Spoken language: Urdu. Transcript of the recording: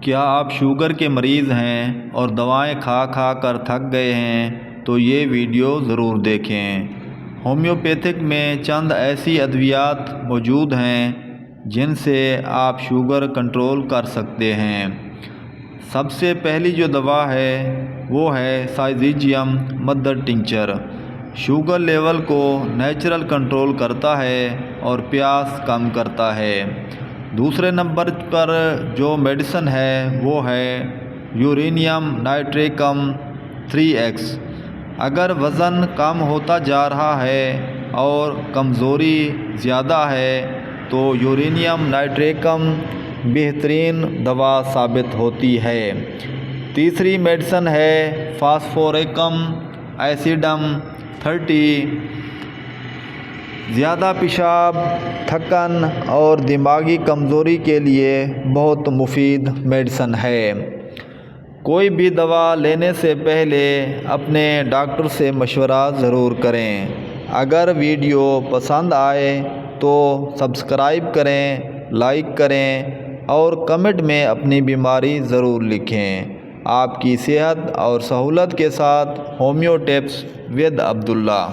کیا آپ شوگر کے مریض ہیں اور دوائیں کھا کھا کر تھک گئے ہیں تو یہ ویڈیو ضرور دیکھیں۔ ہومیوپیتھک میں چند ایسی ادویات موجود ہیں جن سے آپ شوگر کنٹرول کر سکتے ہیں۔ سب سے پہلی جو دوا ہے وہ ہے سائزیجیم مدر ٹنکچر۔ شوگر لیول کو نیچرل کنٹرول کرتا ہے اور پیاس کم کرتا ہے۔ دوسرے نمبر پر جو میڈیسن ہے وہ ہے یورینیم نائٹریکم 3x۔ اگر وزن کم ہوتا جا رہا ہے اور کمزوری زیادہ ہے تو یورینیم نائٹریکم بہترین دوا ثابت ہوتی ہے۔ تیسری میڈیسن ہے فاسفوریکم ایسیڈم 30۔ زیادہ پیشاب، تھکن اور دماغی کمزوری کے لیے بہت مفید میڈیسن ہے۔ کوئی بھی دوا لینے سے پہلے اپنے ڈاکٹر سے مشورہ ضرور کریں۔ اگر ویڈیو پسند آئے تو سبسکرائب کریں، لائک کریں اور کمنٹ میں اپنی بیماری ضرور لکھیں۔ آپ کی صحت اور سہولت کے ساتھ ہومیو ٹپس ود عبداللہ۔